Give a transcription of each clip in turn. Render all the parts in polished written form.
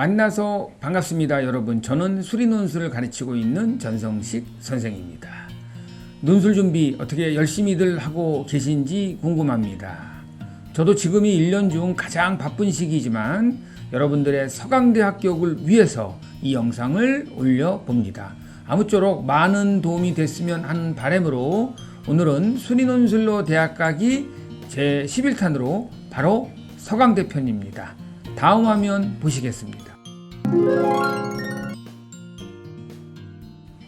만나서 반갑습니다, 여러분. 저는 수리논술을 가르치고 있는 전성식 선생입니다. 논술 준비 어떻게 열심히들 하고 계신지 궁금합니다. 저도 지금이 1년 중 가장 바쁜 시기지만 여러분들의 서강대 합격을 위해서 이 영상을 올려봅니다. 아무쪼록 많은 도움이 됐으면 하는 바람으로 오늘은 수리논술로 대학 가기 제11탄으로 바로 서강대 편입니다. 다음 화면 보시겠습니다.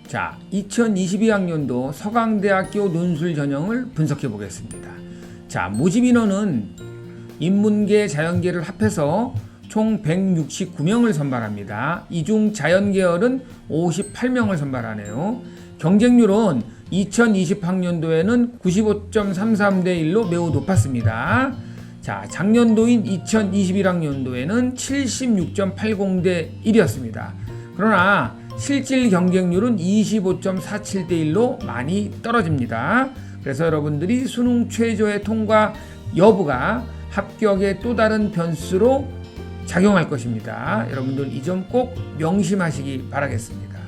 자, 2022학년도 서강대학교 논술 전형을 분석해 보겠습니다. 자, 모집 인원은 인문계, 자연계를 합해서 총 169명을 선발합니다. 이 중 자연계열은 58명을 선발하네요. 경쟁률은 2020학년도에는 95.33대 1로 매우 높았습니다. 자, 작년도인 2021학년도에는 76.80대 1이었습니다. 그러나 실질 경쟁률은 25.47대 1로 많이 떨어집니다. 그래서 여러분들이 수능 최저의 통과 여부가 합격의 또 다른 변수로 작용할 것입니다. 여러분들 이 점 꼭 명심하시기 바라겠습니다.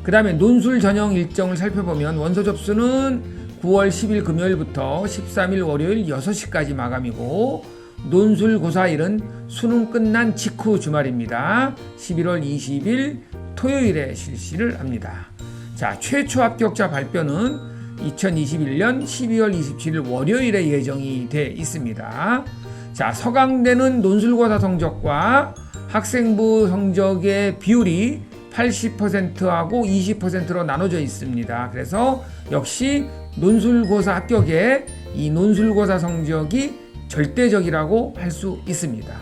그 다음에 논술 전형 일정을 살펴보면 원서 접수는 9월 10일 금요일부터 13일 월요일 6시까지 마감이고 논술 고사일은 수능 끝난 직후 주말입니다. 11월 20일 토요일에 실시를 합니다. 자, 최초 합격자 발표는 2021년 12월 27일 월요일에 예정이 돼 있습니다. 자, 서강대는 논술고사 성적과 학생부 성적의 비율이 80%하고 20%로 나눠져 있습니다. 그래서 역시 논술고사 합격에 이 논술고사 성적이 절대적이라고 할 수 있습니다.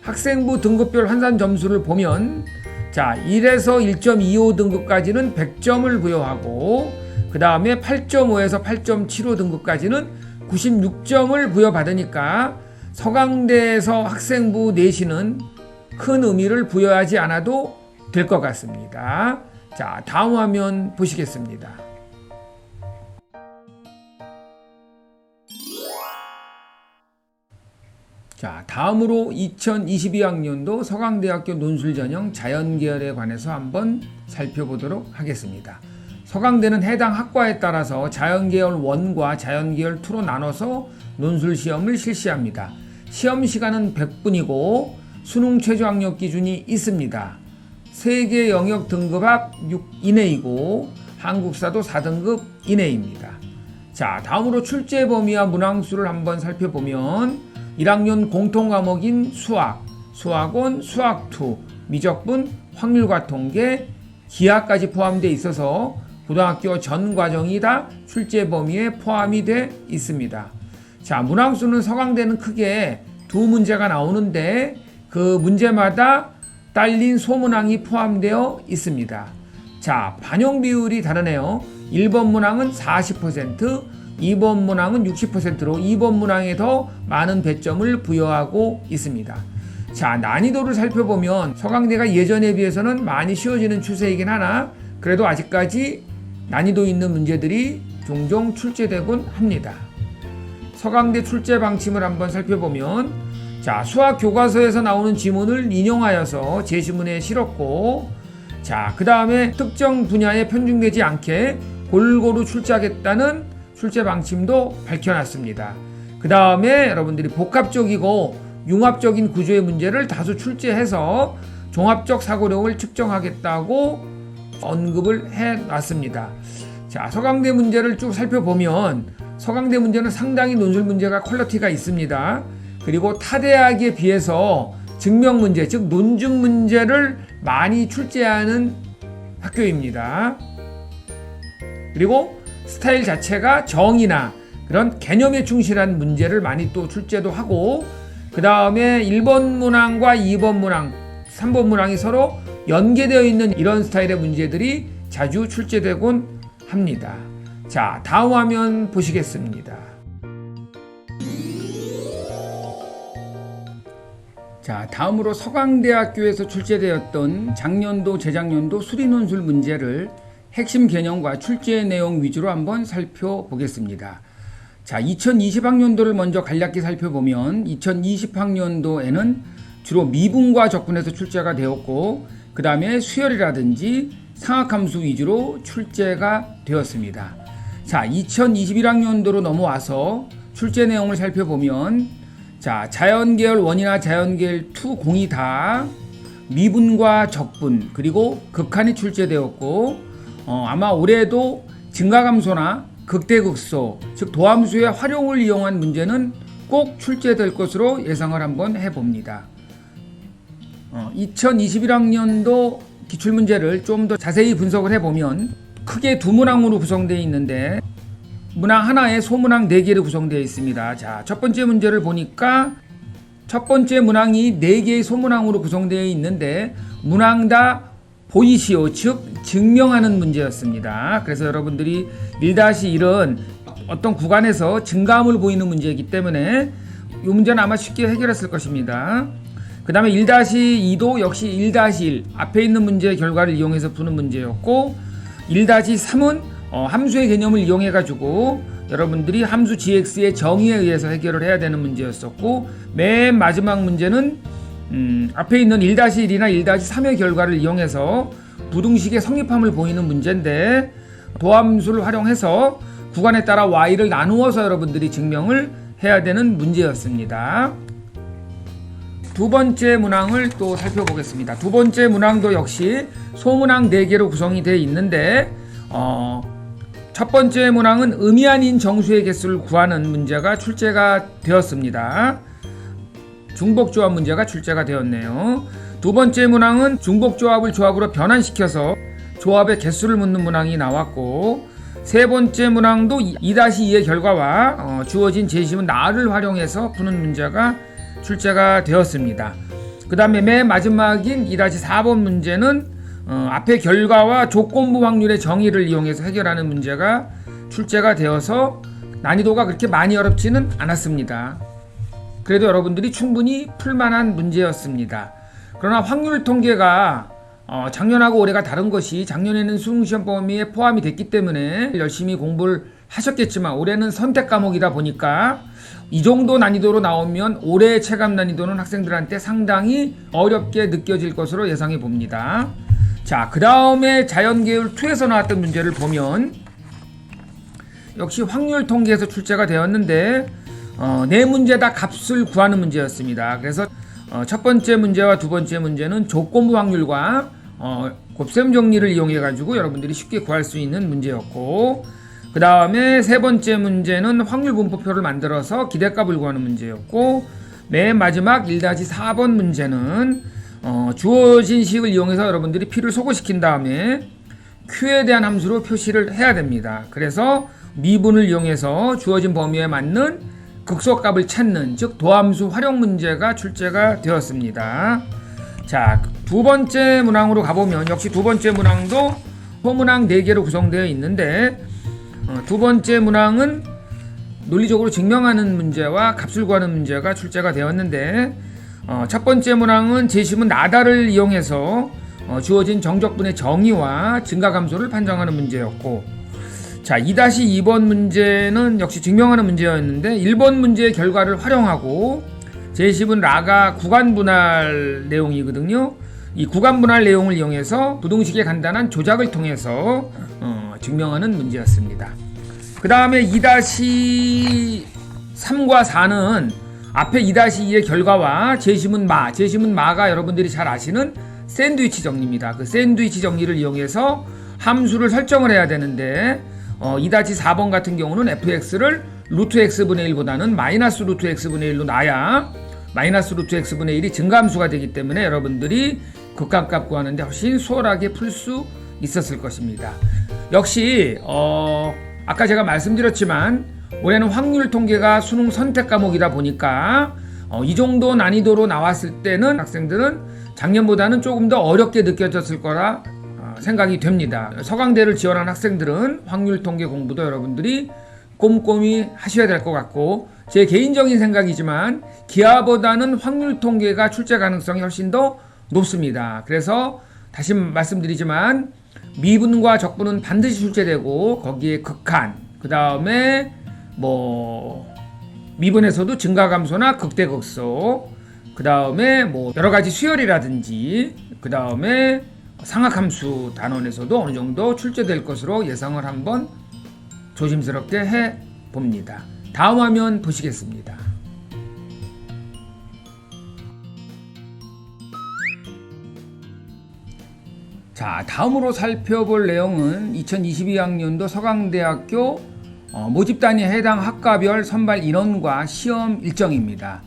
학생부 등급별 환산 점수를 보면 자, 1에서 1.25 등급까지는 100점을 부여하고 그 다음에 8.5에서 8.75 등급까지는 96점을 부여받으니까 서강대에서 학생부 내신은 큰 의미를 부여하지 않아도 될 것 같습니다. 자, 다음 화면 보시겠습니다. 자, 다음으로 2022학년도 서강대학교 논술 전형 자연계열에 관해서 한번 살펴보도록 하겠습니다. 서강대는 해당 학과에 따라서 자연계열 1과 자연계열 2로 나눠서 논술 시험을 실시합니다. 시험 시간은 100분이고 수능 최저 학력 기준이 있습니다. 세계 영역 등급 합 6 이내이고 한국사도 4등급 이내입니다. 자, 다음으로 출제 범위와 문항수를 한번 살펴보면 1학년 공통과목인 수학, 수학원, 수학2, 미적분, 확률과 통계, 기하까지 포함되어 있어서 고등학교 전 과정이 다 출제 범위에 포함이 되어 있습니다. 자, 문항수는 서강대는 크게 두 문제가 나오는데 그 문제마다 딸린 소문항이 포함되어 있습니다. 자, 반영 비율이 다르네요. 1번 문항은 40%, 2번 문항은 60%로 2번 문항에 더 많은 배점을 부여하고 있습니다. 자, 난이도를 살펴보면 서강대가 예전에 비해서는 많이 쉬워지는 추세이긴 하나 그래도 아직까지 난이도 있는 문제들이 종종 출제되곤 합니다. 서강대 출제 방침을 한번 살펴보면 자, 수학 교과서에서 나오는 지문을 인용하여서 제시문에 실었고 자, 그 다음에 특정 분야에 편중되지 않게 골고루 출제하겠다는 출제 방침도 밝혀놨습니다. 그 다음에 여러분들이 복합적이고 융합적인 구조의 문제를 다수 출제해서 종합적 사고력을 측정하겠다고 언급을 해놨습니다. 자, 서강대 문제를 쭉 살펴보면 서강대 문제는 상당히 논술 문제가 퀄리티가 있습니다. 그리고 타 대학에 비해서 증명 문제, 즉 논증 문제를 많이 출제하는 학교입니다. 그리고 스타일 자체가 정의나 그런 개념에 충실한 문제를 많이 또 출제도 하고 그 다음에 1번 문항과 2번 문항, 3번 문항이 서로 연계되어 있는 이런 스타일의 문제들이 자주 출제되곤 합니다. 자, 다음 화면 보시겠습니다. 자, 다음으로 서강대학교에서 출제되었던 작년도, 재작년도 수리논술 문제를 핵심 개념과 출제 내용 위주로 한번 살펴보겠습니다. 자, 2020학년도를 먼저 간략히 살펴보면 2020학년도에는 주로 미분과 적분에서 출제가 되었고 그 다음에 수열이라든지 상학함수 위주로 출제가 되었습니다. 자, 2021학년도로 넘어와서 출제 내용을 살펴보면 자, 자연계열 1이나 자연계열 2 공이 다 미분과 적분 그리고 극한이 출제되었고 아마 올해도 증가감소나 극대극소 즉 도함수의 활용을 이용한 문제는 꼭 출제될 것으로 예상을 한번 해봅니다. 2021학년도 기출문제를 좀 더 자세히 분석을 해보면 크게 두 문항으로 구성되어 있는데 문항 하나에 소문항 4개로 구성되어 있습니다. 자, 첫 번째 문제를 보니까 첫 번째 문항이 4개의 소문항으로 구성되어 있는데 문항 다 보이시오 즉 증명하는 문제였습니다. 그래서 여러분들이 1-1은 어떤 구간에서 증가함을 보이는 문제이기 때문에 이 문제는 아마 쉽게 해결했을 것입니다. 그 다음에 1-2도 역시 1-1 앞에 있는 문제의 결과를 이용해서 푸는 문제였고 1-3은 함수의 개념을 이용해 가지고 여러분들이 함수 gx의 정의에 의해서 해결을 해야 되는 문제였었고 맨 마지막 문제는 앞에 있는 1-1이나 1-3의 결과를 이용해서 부등식의 성립함을 보이는 문제인데 도함수를 활용해서 구간에 따라 y를 나누어서 여러분들이 증명을 해야 되는 문제였습니다. 두 번째 문항을 또 살펴보겠습니다. 두 번째 문항도 역시 소문항 4개로 구성이 되어 있는데 첫 번째 문항은 음이 아닌 정수의 개수를 구하는 문제가 출제가 되었습니다. 중복조합 문제가 출제가 되었네요. 두 번째 문항은 중복조합을 조합으로 변환시켜서 조합의 개수를 묻는 문항이 나왔고 세 번째 문항도 2-2의 결과와 주어진 제시문 나를 활용해서 푸는 문제가 출제가 되었습니다. 그 다음에 맨 마지막인 2-4번 문제는 앞의 결과와 조건부 확률의 정의를 이용해서 해결하는 문제가 출제가 되어서 난이도가 그렇게 많이 어렵지는 않았습니다. 그래도 여러분들이 충분히 풀만한 문제였습니다. 그러나 확률 통계가 작년하고 올해가 다른 것이 작년에는 수능시험 범위에 포함이 됐기 때문에 열심히 공부를 하셨겠지만 올해는 선택 과목이다 보니까 이 정도 난이도로 나오면 올해의 체감 난이도는 학생들한테 상당히 어렵게 느껴질 것으로 예상해 봅니다. 자, 그 다음에 자연계열 2에서 나왔던 문제를 보면 역시 확률 통계에서 출제가 되었는데 네 문제 다 값을 구하는 문제였습니다. 그래서 첫 번째 문제와 두 번째 문제는 조건부 확률과 곱셈 정리를 이용해 가지고 여러분들이 쉽게 구할 수 있는 문제였고 그 다음에 세 번째 문제는 확률 분포표를 만들어서 기대값을 구하는 문제였고 맨 마지막 1-4번 문제는 주어진 식을 이용해서 여러분들이 P를 소거시킨 다음에 Q에 대한 함수로 표시를 해야 됩니다. 그래서 미분을 이용해서 주어진 범위에 맞는 극소값을 찾는 즉 도함수 활용 문제가 출제가 되었습니다. 자, 두 번째 문항으로 가보면 역시 두 번째 문항도 소문항 4개로 구성되어 있는데 두 번째 문항은 논리적으로 증명하는 문제와 값을 구하는 문제가 출제가 되었는데 첫 번째 문항은 제시문 나다를 이용해서 주어진 정적분의 정의와 증가감소를 판정하는 문제였고 자 2-2번 문제는 역시 증명하는 문제였는데 1번 문제의 결과를 활용하고 제시문 라가 구간분할 내용이거든요. 이 구간분할 내용을 이용해서 부등식의 간단한 조작을 통해서 증명하는 문제였습니다. 그 다음에 2-3과 4는 앞에 2-2의 결과와 제시문마가 여러분들이 잘 아시는 샌드위치 정리입니다. 그 샌드위치 정리를 이용해서 함수를 설정을 해야 되는데 2-4번 같은 경우는 fx를 루트 x분의 1보다는 마이너스 루트 x분의 1로 놔야 마이너스 루트 x분의 1이 증가함수가 되기 때문에 여러분들이 극한값 구하는데 훨씬 수월하게 풀 수 있었을 것입니다. 역시 아까 제가 말씀드렸지만 올해는 확률 통계가 수능 선택 과목이다 보니까 이 정도 난이도로 나왔을 때는 학생들은 작년보다는 조금 더 어렵게 느껴졌을 거라 생각이 됩니다. 서강대를 지원한 학생들은 확률 통계 공부도 여러분들이 꼼꼼히 하셔야 될 것 같고 제 개인적인 생각이지만 기하보다는 확률 통계가 출제 가능성이 훨씬 더 높습니다. 그래서 다시 말씀드리지만 미분과 적분은 반드시 출제되고 거기에 극한 그 다음에 미분에서도 증가감소나 극대극소 그 다음에 뭐 여러 가지 수열이라든지 그 다음에 상학함수 단원에서도 어느 정도 출제될 것으로 예상을 한번 조심스럽게 해 봅니다. 다음 화면 보시겠습니다. 자, 다음으로 살펴볼 내용은 2022학년도 서강대학교 모집단위에 해당 학과별 선발 인원과 시험 일정입니다.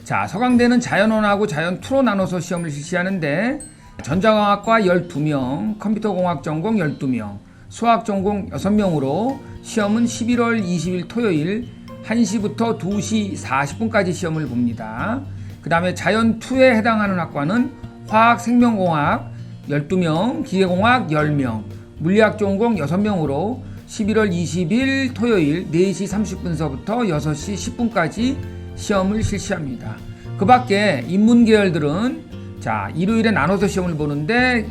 자, 서강대는 자연1하고 자연2로 나눠서 시험을 실시하는데 전자공학과 12명, 컴퓨터공학 전공 12명, 수학 전공 6명으로 시험은 11월 20일 토요일 1시부터 2시 40분까지 시험을 봅니다. 그 다음에 자연2에 해당하는 학과는 화학 생명공학 12명, 기계공학 10명, 물리학 전공 6명으로 11월 20일 토요일 4시 30분서부터 6시 10분까지 시험을 실시합니다. 그 밖에 인문계열들은 자, 일요일에 나눠서 시험을 보는데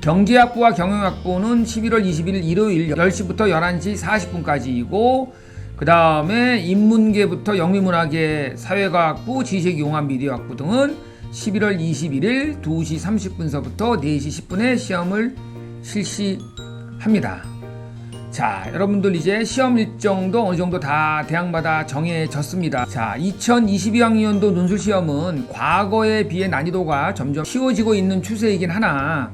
경제학부와 경영학부는 11월 21일 일요일 10시부터 11시 40분까지이고 그 다음에 인문계부터 영미문화계, 사회과학부, 지식용합 미디어학부 등은 11월 21일 2시 30분서부터 4시 10분에 시험을 실시합니다. 자, 여러분들 이제 시험 일정도 어느 정도 다 대학마다 정해졌습니다. 자, 2022학년도 논술시험은 과거에 비해 난이도가 점점 쉬워지고 있는 추세이긴 하나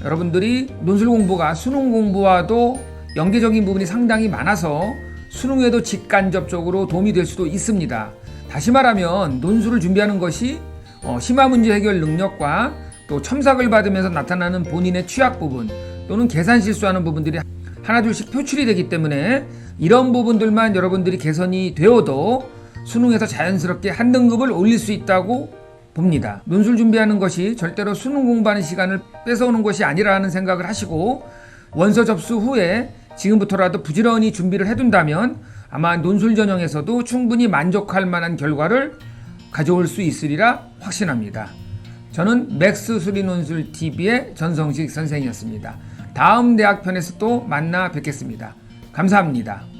여러분들이 논술 공부가 수능 공부와도 연계적인 부분이 상당히 많아서 수능에도 직간접적으로 도움이 될 수도 있습니다. 다시 말하면 논술을 준비하는 것이 심화 문제 해결 능력과 또 첨삭을 받으면서 나타나는 본인의 취약 부분 또는 계산 실수하는 부분들이 하나둘씩 표출이 되기 때문에 이런 부분들만 여러분들이 개선이 되어도 수능에서 자연스럽게 한 등급을 올릴 수 있다고 봅니다. 논술 준비하는 것이 절대로 수능 공부하는 시간을 뺏어오는 것이 아니라는 생각을 하시고 원서 접수 후에 지금부터라도 부지런히 준비를 해둔다면 아마 논술 전형에서도 충분히 만족할 만한 결과를 가져올 수 있으리라 확신합니다. 저는 맥스 수리논술TV의 전성식 선생이었습니다. 다음 대학편에서 또 만나 뵙겠습니다. 감사합니다.